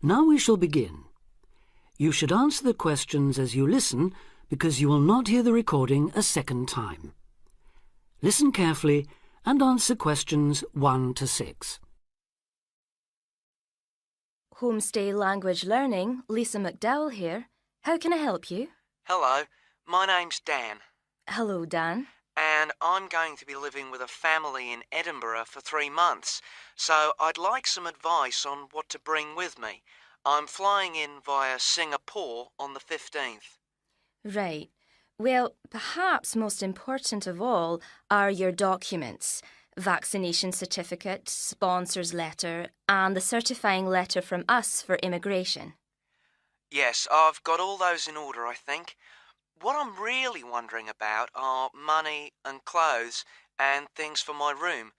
Now we shall begin. You should answer the questions as you listen because you will not hear the recording a second time. Listen carefully and answer questions 1 to 6. Homestay Language Learning, Lisa McDowell here. How can I help you? Hello, my name's Dan, Hello, Dan. and I'm going to be living with a family in Edinburgh for 3 months, so I'd like some advice on what to bring with me. I'm flying in via Singapore on the 15th. Right. Well, perhaps most important of all are your documents. Vaccination certificate, sponsor's letter, and the certifying letter from us for immigration. Yes, I've got all those in order, I think. What I'm really wondering about are money and clothes and things for my room.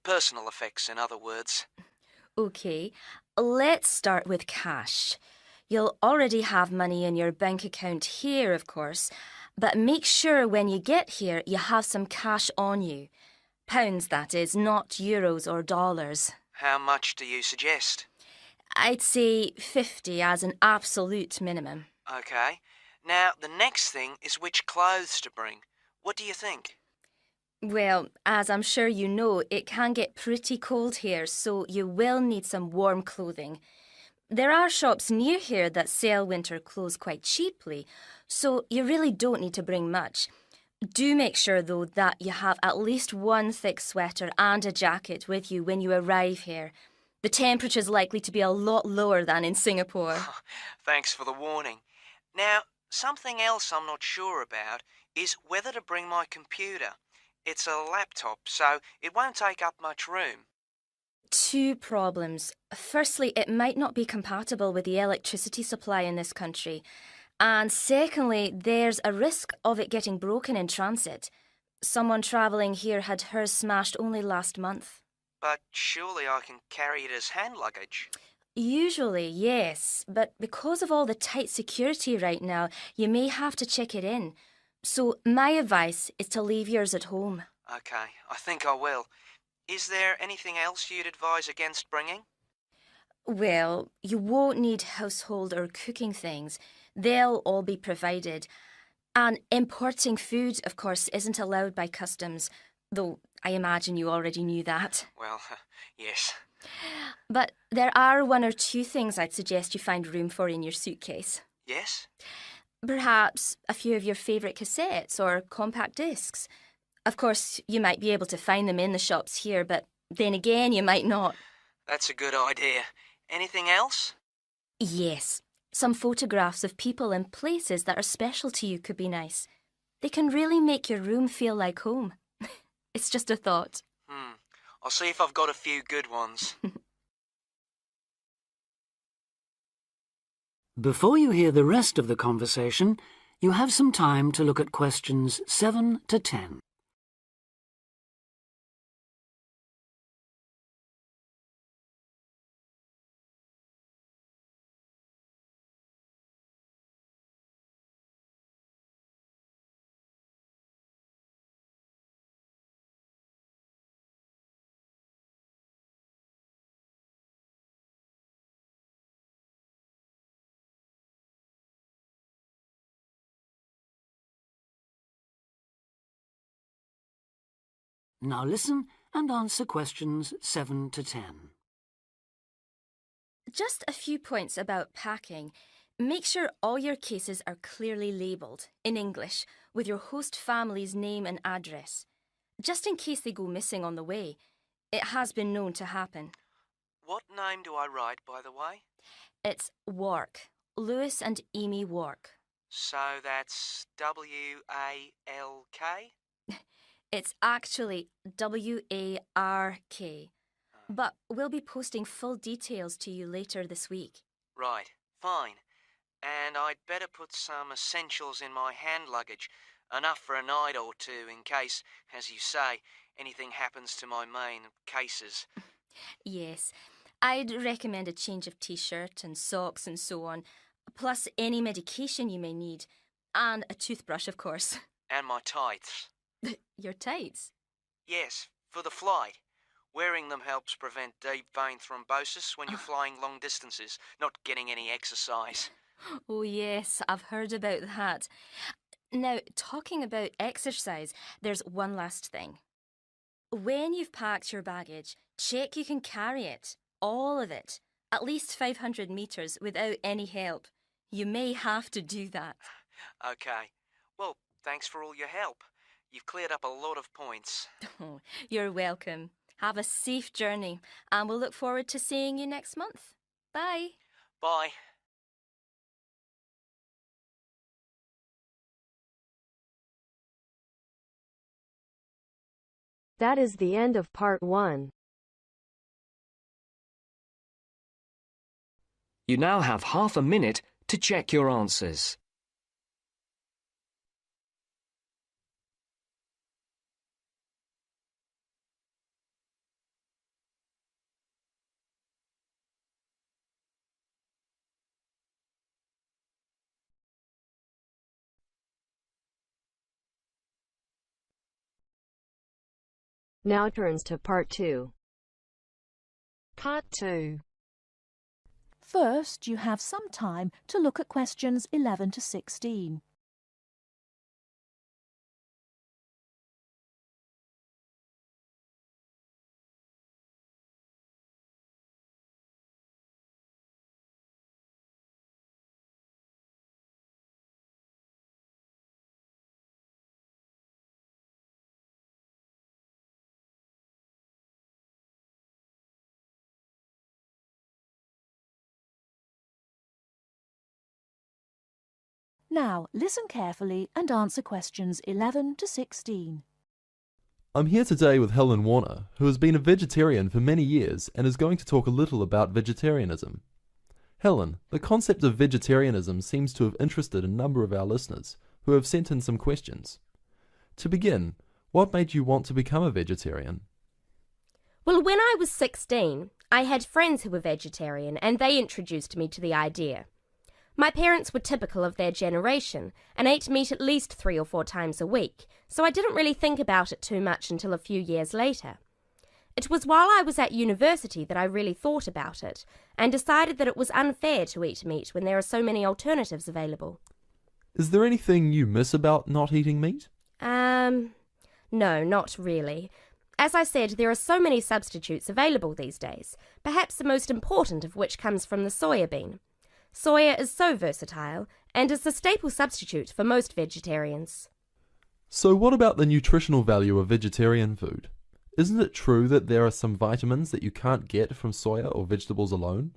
Personal effects, in other words. OK, let's start with cash. You'll already have money in your bank account here, of course, but make sure when you get here you have some cash on you. Pounds, that is, not euros or dollars. How much do you suggest? I'd say 50 as an absolute minimum. OK. Now, the next thing is which clothes to bring. What do you think? Well, as I'm sure you know, it can get pretty cold here, so you will need some warm clothing. There are shops near here that sell winter clothes quite cheaply, so you really don't need to bring much. Do make sure, though, that you have at least one thick sweater and a jacket with you when you arrive here. The temperature's likely to be a lot lower than in Singapore. Thanks for the warning. Now, something else I'm not sure about is whether to bring my computer. It's a laptop, so it won't take up much room. 2 problems. Firstly, it might not be compatible with the electricity supply in this country. And secondly, there's a risk of it getting broken in transit. Someone travelling here had hers smashed only last month. But surely I can carry it as hand luggage. Usually, yes, but because of all the tight security right now, you may have to check it in. So my advice is to leave yours at home. OK, I think I will. Is there anything else you'd advise against bringing? Well, you won't need household or cooking things. They'll all be provided. And importing food, of course, isn't allowed by customs, though I imagine you already knew that. Well, yes. But there are 1 or 2 things I'd suggest you find room for in your suitcase. Yes? Perhaps a few of your favourite cassettes or compact discs. Of course, you might be able to find them in the shops here, but then again, you might not. That's a good idea. Anything else? Yes, some photographs of people and places that are special to you could be nice. They can really make your room feel like home. It's just a thought. I'll see if I've got a few good ones. Before you hear the rest of the conversation, you have some time to look at questions 7 to 10. Now listen and answer questions 7 to 10. Just a few points about packing. Make sure all your cases are clearly labelled, in English, with your host family's name and address. Just in case they go missing on the way. It has been known to happen. What name do I write, by the way? It's Wark. Lewis and Amy Wark. So that's W-A-L-K? It's actually W-A-R-K. But we'll be posting full details to you later this week. Right, fine. And I'd better put some essentials in my hand luggage, enough for a night or 2 in case, as you say, anything happens to my main cases. Yes, I'd recommend a change of t-shirt and socks and so on, plus any medication you may need, and a toothbrush, of course. And my tights. Your tights? Yes, for the flight. Wearing them helps prevent deep vein thrombosis when you're flying long distances, not getting any exercise. Oh, yes, I've heard about that. Now, talking about exercise, there's one last thing. When you've packed your baggage, check you can carry it, all of it, at least 500 metres without any help. You may have to do that. Okay. Well, thanks for all your help. You've cleared up a lot of points. Oh, you're welcome. Have a safe journey, and we'll look forward to seeing you next month. Bye. Bye. That is the end of part 1. You now have half a minute to check your answers. Now turns to part 2. Part 2. First, you have some time to look at questions 11 to 16. Now, listen carefully and answer questions 11 to 16. I'm here today with Helen Warner, who has been a vegetarian for many years and is going to talk a little about vegetarianism. Helen, the concept of vegetarianism seems to have interested a number of our listeners, who have sent in some questions. To begin, what made you want to become a vegetarian? Well, when I was 16, I had friends who were vegetarian and they introduced me to the idea. My parents were typical of their generation and ate meat at least 3 or 4 times a week, so I didn't really think about it too much until a few years later. It was while I was at university that I really thought about it and decided that it was unfair to eat meat when there are so many alternatives available. Is there anything you miss about not eating meat? No, not really. As I said, there are so many substitutes available these days, perhaps the most important of which comes from the soya bean. Soya is so versatile and is the staple substitute for most vegetarians. So what about the nutritional value of vegetarian food? Isn't it true that there are some vitamins that you can't get from soya or vegetables alone?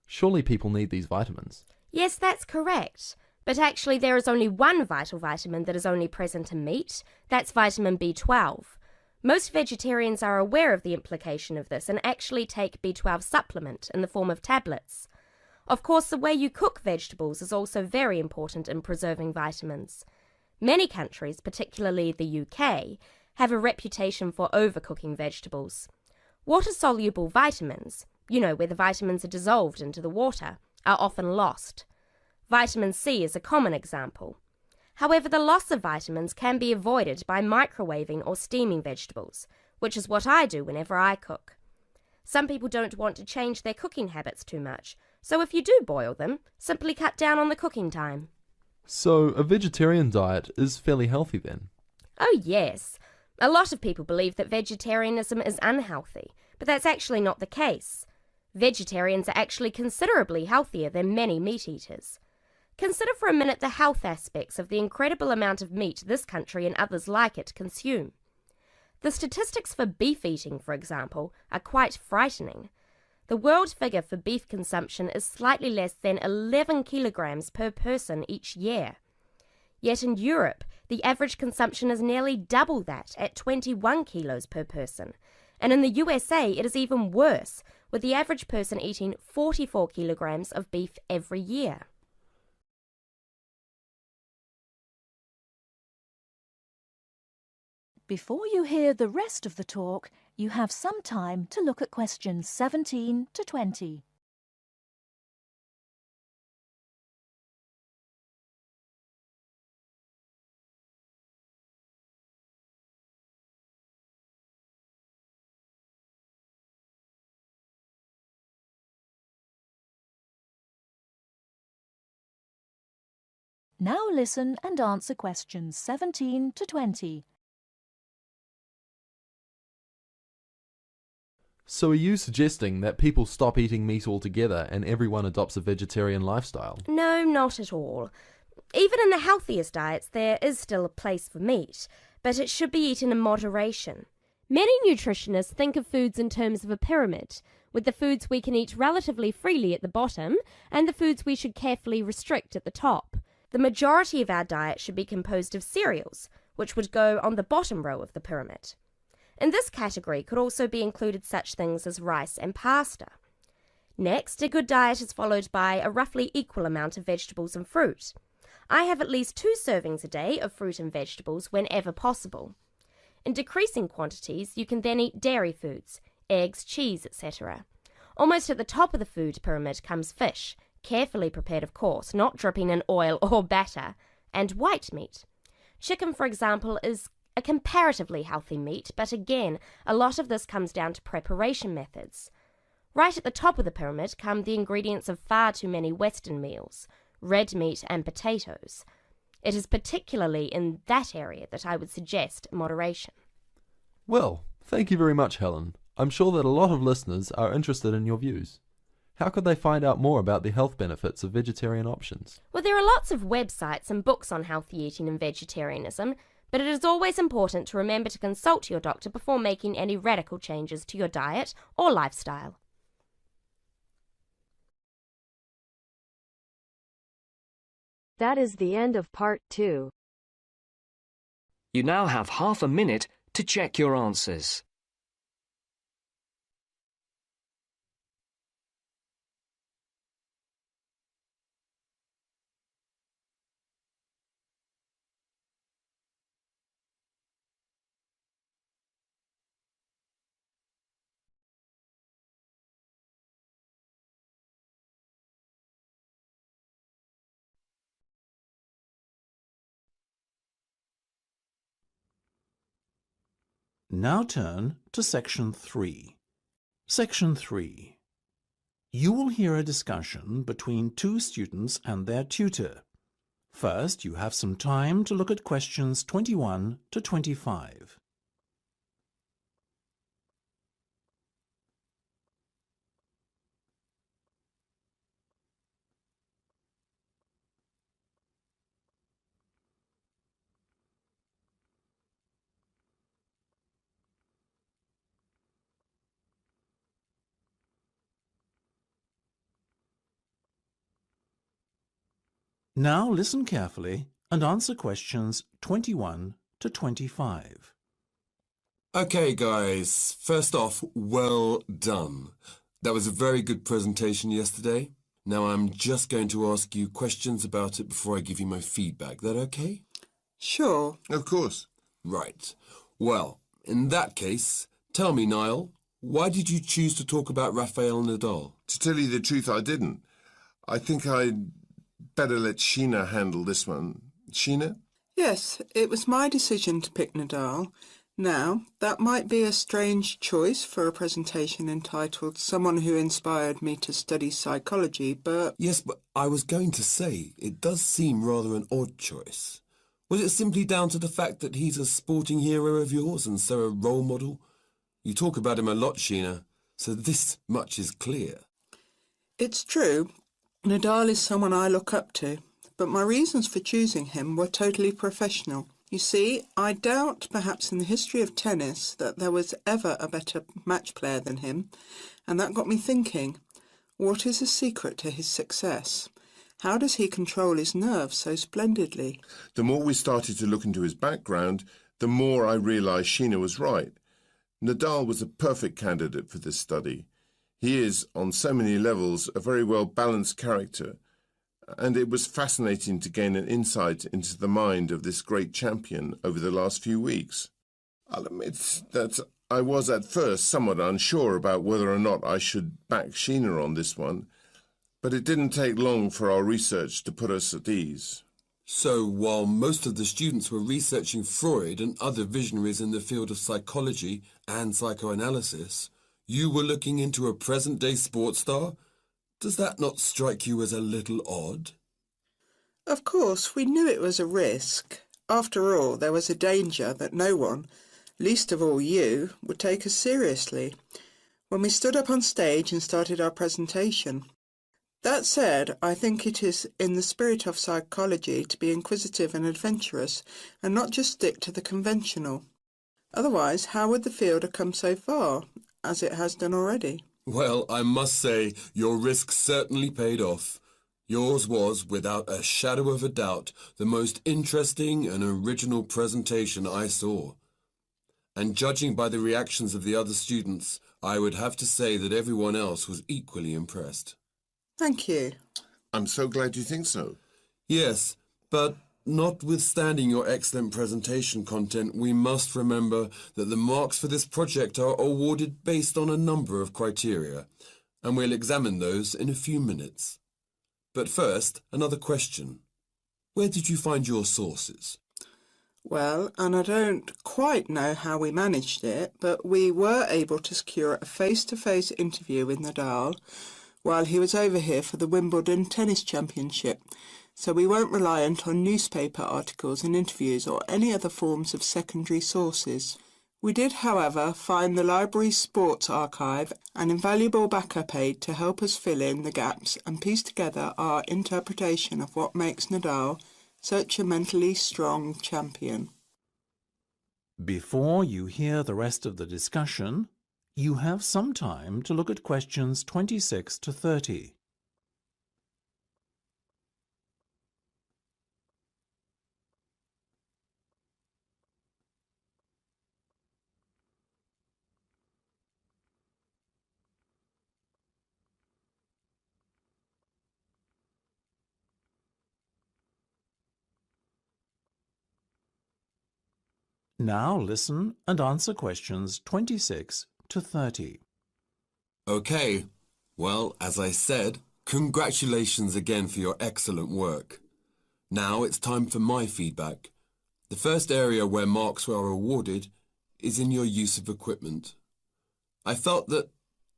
Surely people need these vitamins. Yes, that's correct. But actually there is only one vital vitamin that is only present in meat. That's vitamin B12. Most vegetarians are aware of the implication of this and actually take B12 supplement in the form of tablets. Of course, the way you cook vegetables is also very important in preserving vitamins. Many countries, particularly the UK, have a reputation for overcooking vegetables. Water-soluble vitamins, where the vitamins are dissolved into the water, are often lost. Vitamin C is a common example. However, the loss of vitamins can be avoided by microwaving or steaming vegetables, which is what I do whenever I cook. Some people don't want to change their cooking habits too much, so if you do boil them, simply cut down on the cooking time. So a vegetarian diet is fairly healthy then? Oh yes. A lot of people believe that vegetarianism is unhealthy, but that's actually not the case. Vegetarians are actually considerably healthier than many meat eaters. Consider for a minute the health aspects of the incredible amount of meat this country and others like it consume. The statistics for beef eating, for example, are quite frightening. The world figure for beef consumption is slightly less than 11 kilograms per person each year. Yet in Europe, the average consumption is nearly double that at 21 kilos per person. And in the USA, it is even worse, with the average person eating 44 kilograms of beef every year. Before you hear the rest of the talk, you have some time to look at questions 17 to 20. Now listen and answer questions 17 to 20. So are you suggesting that people stop eating meat altogether and everyone adopts a vegetarian lifestyle? No, not at all. Even in the healthiest diets, there is still a place for meat, but it should be eaten in moderation. Many nutritionists think of foods in terms of a pyramid, with the foods we can eat relatively freely at the bottom and the foods we should carefully restrict at the top. The majority of our diet should be composed of cereals, which would go on the bottom row of the pyramid. In this category could also be included such things as rice and pasta. Next, a good diet is followed by a roughly equal amount of vegetables and fruit. I have at least 2 servings a day of fruit and vegetables whenever possible. In decreasing quantities, you can then eat dairy foods, eggs, cheese, etc. Almost at the top of the food pyramid comes fish, carefully prepared of course, not dripping in oil or batter, and white meat. Chicken, for example, is a comparatively healthy meat, but again, a lot of this comes down to preparation methods. Right at the top of the pyramid come the ingredients of far too many Western meals, red meat and potatoes. It is particularly in that area that I would suggest moderation. Well, thank you very much, Helen. I'm sure that a lot of listeners are interested in your views. How could they find out more about the health benefits of vegetarian options? Well, there are lots of websites and books on healthy eating and vegetarianism, but it is always important to remember to consult your doctor before making any radical changes to your diet or lifestyle. That is the end of part 2. You now have half a minute to check your answers. Now turn to Section 3. Section 3. You will hear a discussion between 2 students and their tutor. First, you have some time to look at questions 21 to 25. Now listen carefully and answer questions 21 to 25. Okay, guys. First off, well done. That was a very good presentation yesterday. Now I'm just going to ask you questions about it before I give you my feedback. That okay? Sure. Of course. Right. Well, in that case, tell me, Niall, why did you choose to talk about Rafael Nadal? To tell you the truth, I didn't. I think I'd better let Sheena handle this one. Sheena? Yes, it was my decision to pick Nadal. Now, that might be a strange choice for a presentation entitled Someone Who Inspired Me to Study Psychology, but... Yes, but I was going to say, it does seem rather an odd choice. Was it simply down to the fact that he's a sporting hero of yours and so a role model? You talk about him a lot, Sheena, so this much is clear. It's true. Nadal is someone I look up to, but my reasons for choosing him were totally professional. You see, I doubt perhaps in the history of tennis that there was ever a better match player than him, and that got me thinking, what is the secret to his success? How does he control his nerves so splendidly? The more we started to look into his background, the more I realised Sheena was right. Nadal was a perfect candidate for this study. He is, on so many levels, a very well-balanced character, and it was fascinating to gain an insight into the mind of this great champion over the last few weeks. I'll admit that I was at first somewhat unsure about whether or not I should back Sheena on this one, but it didn't take long for our research to put us at ease. So, while most of the students were researching Freud and other visionaries in the field of psychology and psychoanalysis, you were looking into a present-day sports star? Does that not strike you as a little odd? Of course, we knew it was a risk. After all, there was a danger that no one, least of all you, would take us seriously when we stood up on stage and started our presentation. That said, I think it is in the spirit of psychology to be inquisitive and adventurous and not just stick to the conventional. Otherwise, how would the field have come so far, as it has done already? Well, I must say, your risk certainly paid off. Yours was, without a shadow of a doubt, the most interesting and original presentation I saw. And judging by the reactions of the other students, I would have to say that everyone else was equally impressed. Thank you. I'm so glad you think so. Yes, but notwithstanding your excellent presentation content, we must remember that the marks for this project are awarded based on a number of criteria, and we'll examine those in a few minutes. But first, another question. Where did you find your sources? Well, and I don't quite know how we managed it, but we were able to secure a face-to-face interview with Nadal while he was over here for the Wimbledon Tennis Championship, so we weren't reliant on newspaper articles and interviews or any other forms of secondary sources. We did, however, find the library's sports archive an invaluable backup aid to help us fill in the gaps and piece together our interpretation of what makes Nadal such a mentally strong champion. Before you hear the rest of the discussion, you have some time to look at questions 26 to 30. Now listen and answer questions 26 to 30. Okay, well, as I said, congratulations again for your excellent work. Now it's time for my feedback. The first area where marks were awarded is in your use of equipment. I felt that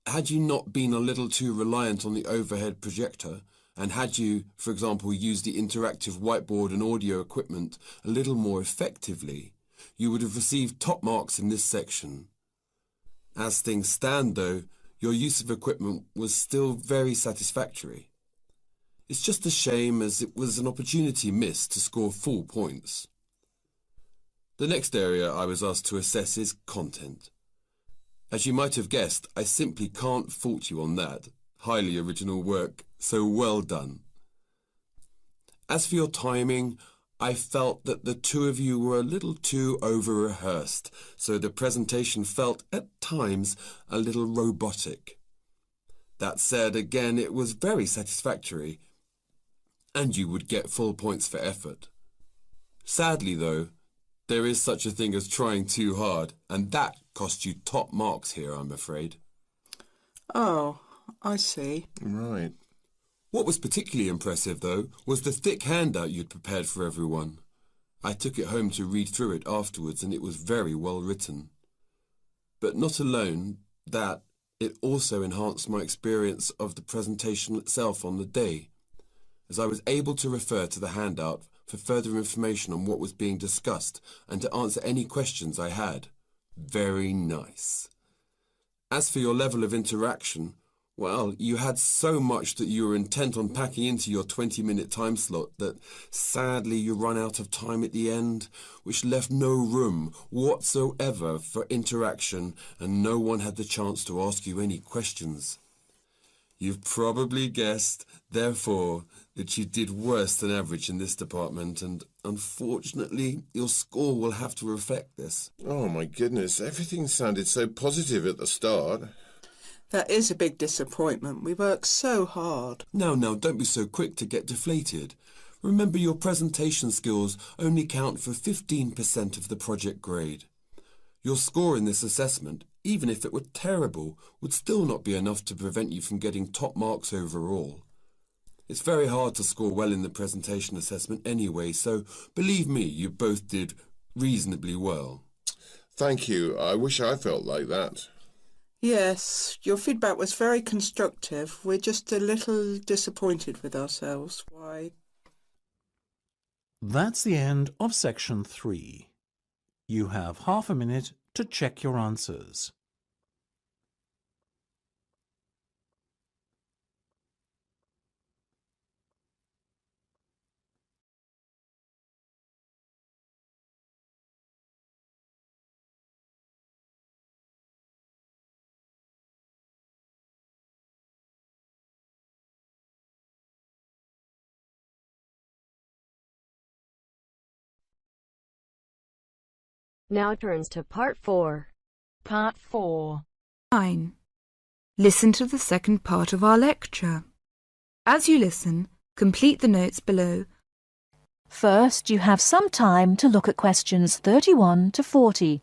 had you not been a little too reliant on the overhead projector, and had you, for example, used the interactive whiteboard and audio equipment a little more effectively, you would have received top marks in this section. As things stand, though, your use of equipment was still very satisfactory. It's just a shame as it was an opportunity missed to score full points. The next area I was asked to assess is content. As you might have guessed, I simply can't fault you on that. Highly original work, so well done. As for your timing, I felt that the two of you were a little too over-rehearsed, so the presentation felt, at times, a little robotic. That said, again, it was very satisfactory, and you would get full points for effort. Sadly, though, there is such a thing as trying too hard, and that cost you top marks here, I'm afraid. Oh, I see. Right. What was particularly impressive, though, was the thick handout you'd prepared for everyone. I took it home to read through it afterwards, and it was very well written. But not alone that, it also enhanced my experience of the presentation itself on the day, as I was able to refer to the handout for further information on what was being discussed and to answer any questions I had. Very nice. As for your level of interaction, well, you had so much that you were intent on packing into your 20-minute time slot that sadly you run out of time at the end, which left no room whatsoever for interaction, and no one had the chance to ask you any questions. You've probably guessed, therefore, that you did worse than average in this department, and unfortunately, your score will have to reflect this. Oh, my goodness. Everything sounded so positive at the start. That is a big disappointment. We worked so hard. Now, don't be so quick to get deflated. Remember, your presentation skills only count for 15% of the project grade. Your score in this assessment, even if it were terrible, would still not be enough to prevent you from getting top marks overall. It's very hard to score well in the presentation assessment anyway, so believe me, you both did reasonably well. Thank you. I wish I felt like that. Yes, your feedback was very constructive. We're just a little disappointed with ourselves. Why? That's the end of section 3. You have half a minute to check your answers. Now turns to part 4. Part 4. 9. Listen to the second part of our lecture. As you listen, complete the notes below. First, you have some time to look at questions 31 to 40.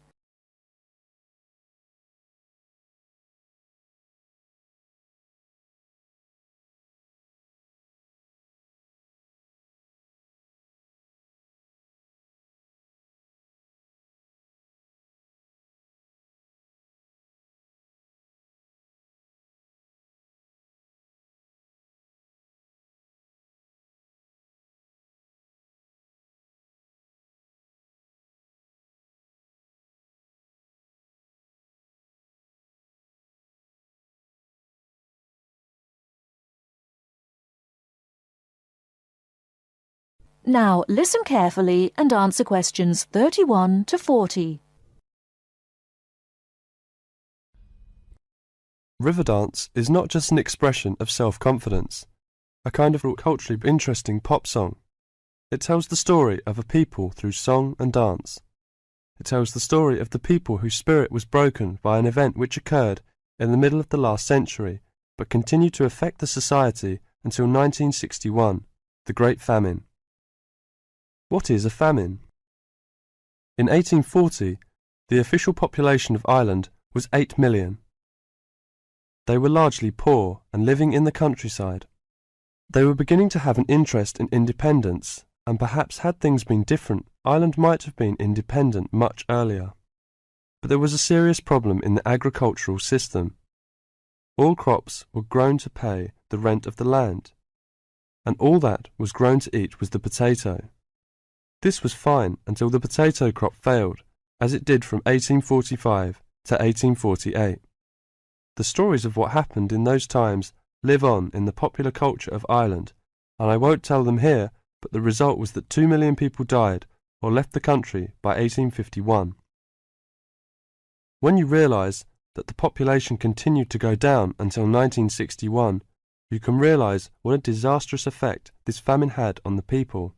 Now listen carefully and answer questions 31 to 40. River dance is not just an expression of self-confidence, a kind of culturally interesting pop song. It tells the story of a people through song and dance. It tells the story of the people whose spirit was broken by an event which occurred in the middle of the last century, but continued to affect the society until 1961, the Great Famine. What is a famine? In 1840, the official population of Ireland was 8 million. They were largely poor and living in the countryside. They were beginning to have an interest in independence, and perhaps had things been different, Ireland might have been independent much earlier. But there was a serious problem in the agricultural system. All crops were grown to pay the rent of the land, and all that was grown to eat was the potato. This was fine until the potato crop failed, as it did from 1845 to 1848. The stories of what happened in those times live on in the popular culture of Ireland, and I won't tell them here, but the result was that 2 million people died or left the country by 1851. When you realise that the population continued to go down until 1961, you can realise what a disastrous effect this famine had on the people.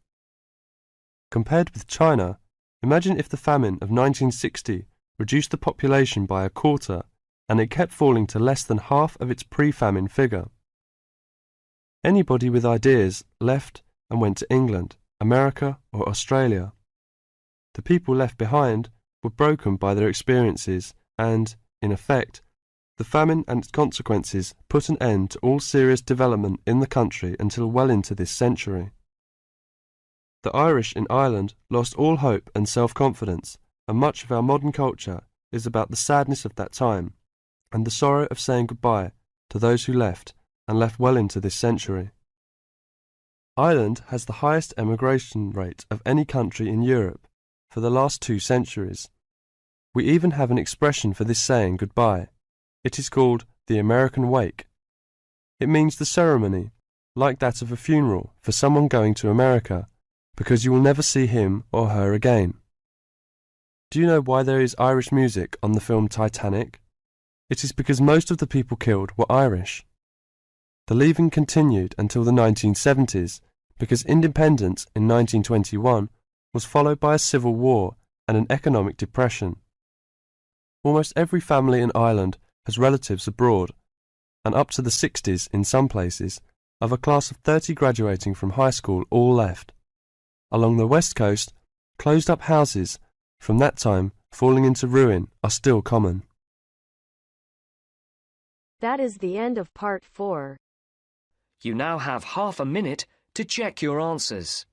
Compared with China, imagine if the famine of 1960 reduced the population by a quarter and it kept falling to less than half of its pre-famine figure. Anybody with ideas left and went to England, America or Australia. The people left behind were broken by their experiences and, in effect, the famine and its consequences put an end to all serious development in the country until well into this century. The Irish in Ireland lost all hope and self-confidence, and much of our modern culture is about the sadness of that time and the sorrow of saying goodbye to those who left and left well into this century. Ireland has the highest emigration rate of any country in Europe for the last 2 centuries. We even have an expression for this saying goodbye. It is called the American wake. It means the ceremony, like that of a funeral for someone going to America, because you will never see him or her again. Do you know why there is Irish music on the film Titanic? It is because most of the people killed were Irish. The leaving continued until the 1970s, because independence in 1921 was followed by a civil war and an economic depression. Almost every family in Ireland has relatives abroad, and up to the 60s in some places, of a class of 30 graduating from high school all left. Along the west coast, closed-up houses, from that time falling into ruin, are still common. That is the end of part 4. You now have half a minute to check your answers.